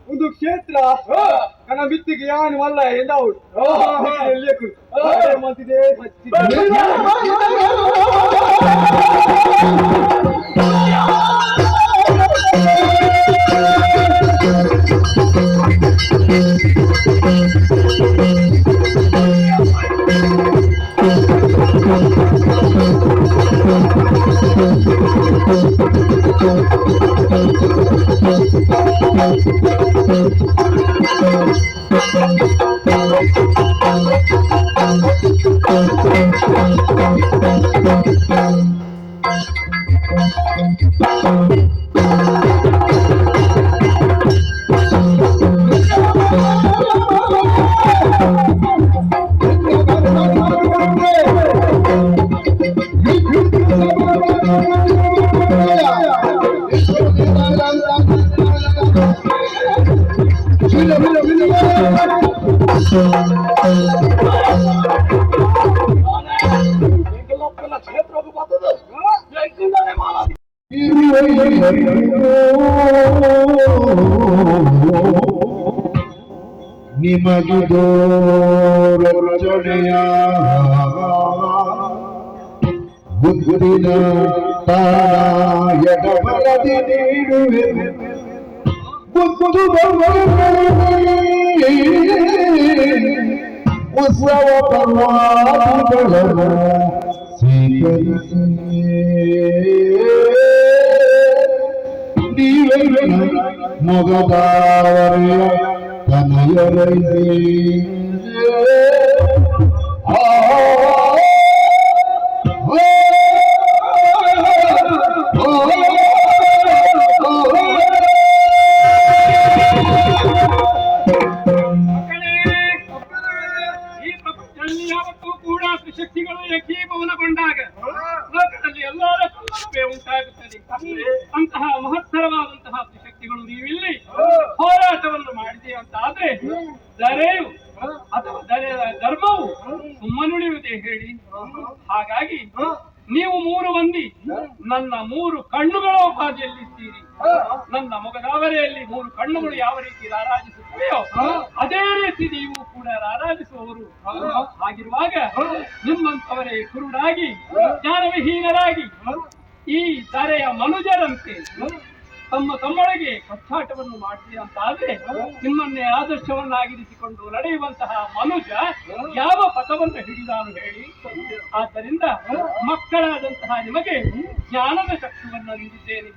ಒಂದು ಕ್ಷೇತ್ರ ನನ್ನ ಬಿತ್ತಿಗೆ ಯಾನು ಮಲ್ಲ ಎಂದವಳು ಮತ್ತಿದೆ ನಿಮಗಿದೋ ರಚನೆಯ ಬುದ್ಧಿನ ತಾನ ಎಡಬಲದಿ ನೀಡುವೆ ಬುದ್ಧು ಉತ್ಸವ ಪರ್ವಾದಿಗಳನ್ನು ಸ್ವೀಕರಿಸಿ ನೀವೇ ಮೊಗದಾವರೆಯ ತನಯರೈಸಿ ಶಕ್ತಿಗಳು ಏಕೀಭವನಗೊಂಡಾಗ ಲೋಕದಲ್ಲಿ ಎಲ್ಲರ ಸಂಭ್ರಮವೇ ಉಂಟಾಗುತ್ತದೆ. ಅಂತಹ ಮಹತ್ತರವಾದಂತಹ ಶಕ್ತಿಗಳು ನೀವಿಲ್ಲಿ ಹೋರಾಟವನ್ನು ಮಾಡಿದೆ ಅಂತ ಆದ್ರೆ ದರೆಯು ಅಥವಾ ಧರ್ಮವು ಸುಮ್ಮನುಳಿಯುವುದೇ ಹೇಳಿ? ಹಾಗಾಗಿ ನೀವು 3 ಮಂದಿ ನನ್ನ 3 ಕಣ್ಣುಗಳ ಉಪಾಧಿಯಲ್ಲಿದ್ದೀರಿ. ನನ್ನ ಮೊಗದಾವರೆಯಲ್ಲಿ 3 ಕಣ್ಣುಗಳು ಯಾವ ರೀತಿ ರಾರಾಜಿಸುತ್ತವೆಯೋ ಅದೇ ರೀತಿ ನೀವು ಕೂಡ ರಾರಾಜಿಸುವವರು. ಹಾಗಿರುವಾಗ ನಿಮ್ಮಂತವರೇ ಕುರುಡಾಗಿ ಜ್ಞಾನವಿಹೀನರಾಗಿ ಈ ಧರೆಯ ಮನುಜರಂತೆ ತಮ್ಮೊಳಗೆ ಕಚ್ಚಾಟವನ್ನು ಮಾಡಿದೆ ಅಂತ ಆದ್ರೆ ನಿಮ್ಮನ್ನೇ ಆದರ್ಶವನ್ನಾಗಿರಿಸಿಕೊಂಡು ನಡೆಯುವಂತಹ ಮನುಜ ಯಾವ ಪಥವನ್ನು ಹಿಡಿದಾನು ಹೇಳಿ. ಆದ್ದರಿಂದ ಮಕ್ಕಳಾದಂತಹ ನಿಮಗೆ ಜ್ಞಾನದ ಶಕ್ತಿಯನ್ನು ನೀಡಿದ್ದೇನೆ.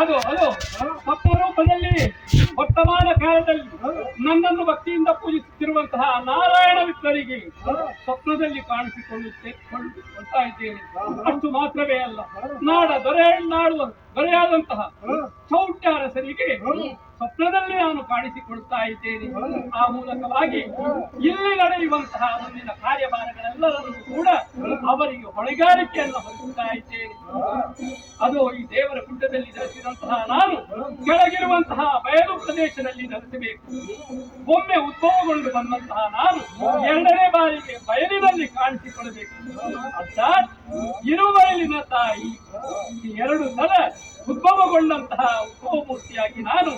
ಅದು ಸ್ವಪ್ನರೂಪದಲ್ಲಿ ವರ್ತಮಾನ ಕಾಲದಲ್ಲಿ ನನ್ನನ್ನು ಭಕ್ತಿಯಿಂದ ಪೂಜಿಸುತ್ತಿರುವಂತಹ ನಾರಾಯಣ ವಿಠಲರಿಗೆ ಸ್ವಪ್ನದಲ್ಲಿ ಕಾಣಿಸಿಕೊಳ್ಳುತ್ತಾ ಇದ್ದೇನೆ. ಅಷ್ಟು ಮಾತ್ರವೇ ಅಲ್ಲ, ದೊರೆಯಾದಂತಹ ಚೌಟ್ಯಾರಸರಿಗೆ ಸ್ವಪ್ನದಲ್ಲಿ ನಾನು ಕಾಣಿಸಿಕೊಳ್ತಾ ಇದ್ದೇನೆ. ಆ ಮೂಲಕವಾಗಿ ಇಲ್ಲಿ ನಡೆಯುವಂತಹ ಮುಂದಿನ ಕಾರ್ಯಭಾರಗಳೆಲ್ಲರನ್ನು ಕೂಡ ಅವರಿಗೆ ಹೊಣೆಗಾರಿಕೆಯನ್ನು ಹೊರಿಸುತ್ತಾ ಇದ್ದೇನೆ. ಅದು ಈ ದೇವರ ಗುಡ್ಡದಲ್ಲಿ ನೆಲೆಸಿದಂತಹ ನಾನು ಕೆಳಗಿರುವಂತಹ ಬಯಲು ಪ್ರದೇಶದಲ್ಲಿ ನೆಲೆಸಬೇಕು. ಒಮ್ಮೆ ಉದ್ಭವಗೊಂಡು ಬಂದಂತಹ ನಾನು ಎರಡನೇ ಬಾರಿಗೆ ಬಯಲಿನಲ್ಲಿ ಕಾಣಿಸಿಕೊಳ್ಳಬೇಕು. ಅರ್ಥಾತ್ ಇರುವಯಲಿನ ತಾಯಿ ಈ ಎರಡು ಸಲ ಉದ್ಭವಗೊಂಡಂತಹ ಉದ್ಭವಮೂರ್ತಿಯಾಗಿ ನಾನು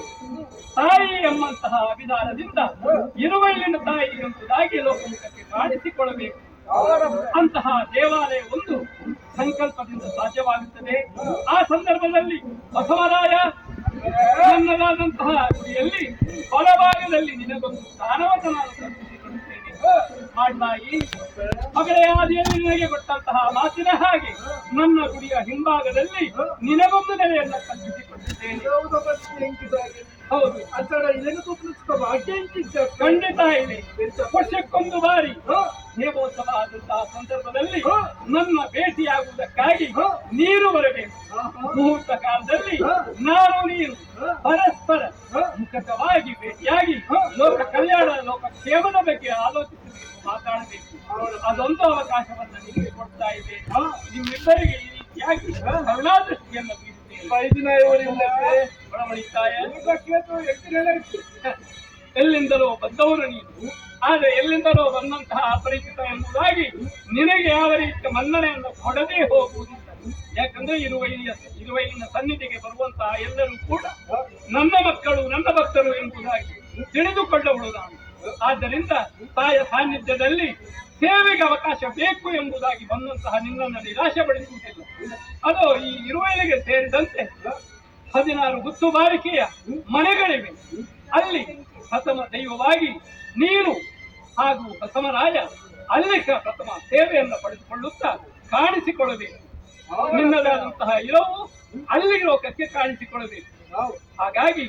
ತಾಯಿ ಎಂಬಂತಹ ಅಭಿಧಾನದಿಂದ ಇರುವಯಲಿನ ತಾಯಿ ಎಂಬುದಾಗಿ ಲೋಕಮುಖಕ್ಕೆ ಕಾಣಿಸಿಕೊಳ್ಳಬೇಕು. ಅಂತಹ ದೇವಾಲಯ ಒಂದು ಸಂಕಲ್ಪದಿಂದ ಸಾಧ್ಯವಾಗುತ್ತದೆ. ಆ ಸಂದರ್ಭದಲ್ಲಿ ಬಸವರಾಯ ನನ್ನದಾದಂತಹ ಗುಡಿಯಲ್ಲಿ ಬಲಭಾಗದಲ್ಲಿ ನಿನಗೊಂದು ಸ್ಥಾನವನ್ನು ನಾನು ಕಲ್ಪಿಸಿಕೊಳ್ಳುತ್ತೇನೆ. ಮಾಡ್ಲಾಗಿ ಮಗಳೇ ಆದಿಯಲ್ಲಿ ನಿನಗೆ ಕೊಟ್ಟಂತಹ ಮಾತಿನ ಹಾಗೆ ನನ್ನ ಗುಡಿಯ ಹಿಂಭಾಗದಲ್ಲಿ ನಿನಗೊಂದು ನೆಲೆಯನ್ನು ಕಲ್ಪಿಸಿಕೊಂಡಿದ್ದೇನೆ. ಹೌದು, ಖಂಡಿತ ಇದೆ. ವರ್ಷಕ್ಕೊಂದು ಬಾರಿ ದೇವೋತ್ಸವ ಆದಂತಹ ಸಂದರ್ಭದಲ್ಲಿ ನನ್ನ ಭೇಟಿಯಾಗುವುದಕ್ಕಾಗಿ ನೀರು ಬರಬೇಕು. ಮುಹೂರ್ತ ಕಾಲದಲ್ಲಿ ನಾನು ನೀನು ಪರಸ್ಪರ ಮುಖವಾಗಿ ಭೇಟಿಯಾಗಿ ಲೋಕ ಕಲ್ಯಾಣ ಲೋಕ ಕ್ಷೇಮದ ಬಗ್ಗೆ ಆಲೋಚಿಸಬೇಕು, ಮಾತಾಡಬೇಕು. ಅದೊಂದು ಅವಕಾಶವನ್ನು ನಿಮಗೆ ಕೊಡ್ತಾ ಇದೆ. ನಿಮ್ಮಿಬ್ಬರಿಗೆ ಈ ರೀತಿಯಾಗಿ ಕರುಣಾದೃಷ್ಟಿಯನ್ನು ಎಲ್ಲಿಂದಲೋ ಬಂದವರು ನೀನು, ಆದ್ರೆ ಎಲ್ಲಿಂದಲೋ ಬಂದಂತಹ ಅಪರಿಚಿತ ಎಂಬುದಾಗಿ ನಿನಗೆ ಯಾವ ರೀತಿಯ ಮನ್ನಣೆಯನ್ನು ಕೊಡದೇ ಹೋಗುವುದಿಲ್ಲ. ಯಾಕಂದ್ರೆ ಇರುವೈಲಿನ ಸನ್ನಿಧಿಗೆ ಬರುವಂತಹ ಎಲ್ಲರೂ ಕೂಡ ನನ್ನ ಮಕ್ಕಳು, ನನ್ನ ಭಕ್ತರು ಎಂಬುದಾಗಿ ತಿಳಿದುಕೊಳ್ಳಬಹುದು ನಾನು. ಆದ್ದರಿಂದ ತಾಯ ಸಾನ್ನಿಧ್ಯದಲ್ಲಿ ಸೇವೆಗೆ ಅವಕಾಶ ಬೇಕು ಎಂಬುದಾಗಿ ಬಂದಂತಹ ನಿನ್ನನ್ನು ನಿರಾಶೆಪಡಿಸುವುದಿಲ್ಲ. ಅದು ಈ ಇರುವೈಲಿಗೆ ಸೇರಿದಂತೆ 16 ಗುತ್ತುಬಾರಿಕೆಯ ಮನೆಗಳಿವೆ. ಅಲ್ಲಿ ಪ್ರಥಮ ದೈವವಾಗಿ ನೀನು ಹಾಗೂ ಪ್ರಥಮರಾಯ ಅಲ್ಲಿ ಪ್ರಥಮ ಸೇವೆಯನ್ನು ಪಡೆದುಕೊಳ್ಳುತ್ತಾ ಕಾಣಿಸಿಕೊಳ್ಳಬೇಕು. ನಿನ್ನದಾದಂತಹ ಇರವು ಅಲ್ಲಿ ಲೋಕಕ್ಕೆ ಕಾಣಿಸಿಕೊಳ್ಳಬೇಕು. ಹಾಗಾಗಿ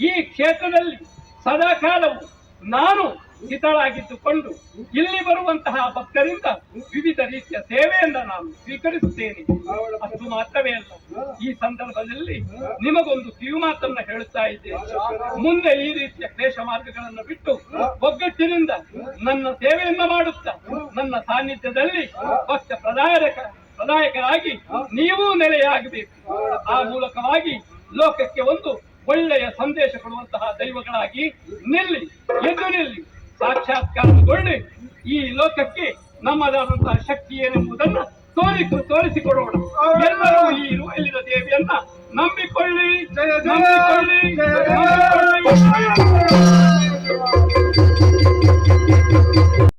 ಈ ಕ್ಷೇತ್ರದಲ್ಲಿ ಸದಾಕಾಲವು ನಾನು ಹಿತಳಾಗಿದ್ದುಕೊಂಡು ಇಲ್ಲಿ ಬರುವಂತಹ ಭಕ್ತರಿಂದ ವಿವಿಧ ರೀತಿಯ ಸೇವೆಯನ್ನು ನಾನು ಸ್ವೀಕರಿಸುತ್ತೇನೆ. ಅಷ್ಟು ಮಾತ್ರವೇ ಅಲ್ಲ, ಈ ಸಂದರ್ಭದಲ್ಲಿ ನಿಮಗೊಂದು ಕಿವಿಮಾತನ್ನು ಹೇಳುತ್ತಾ ಇದ್ದೇನೆ. ಮುಂದೆ ಈ ರೀತಿಯ ಕ್ಲೇಶ ಮಾರ್ಗಗಳನ್ನು ಬಿಟ್ಟು ಒಗ್ಗಟ್ಟಿನಿಂದ ನನ್ನ ಸೇವೆಯನ್ನು ಮಾಡುತ್ತಾ ನನ್ನ ಸಾನ್ನಿಧ್ಯದಲ್ಲಿ ಭಕ್ತ ಪ್ರದಾಯಕರಾಗಿ ನೀವೂ ನೆಲೆಯಾಗಬೇಕು. ಆ ಮೂಲಕವಾಗಿ ಲೋಕಕ್ಕೆ ಒಂದು ಒಳ್ಳೆಯ ಸಂದೇಶ ಕೊಡುವಂತಹ ದೈವಗಳಾಗಿ ಎದ್ದು ನಿಲ್ಲಿ, ಸಾಕ್ಷಾತ್ಕಾರಗೊಳ್ಳಿ ಈ ಲೋಕಕ್ಕೆ ನಮ್ಮದಾದಂತಹ ಶಕ್ತಿ ಏನೆಂಬುದನ್ನು ತೋರಿಸಿಕೊಡೋಣ. ಎಲ್ಲರೂ ಈ ಇರುವಲ್ಲಿನ ದೇವಿಯನ್ನ ನಂಬಿಕೊಳ್ಳಿ.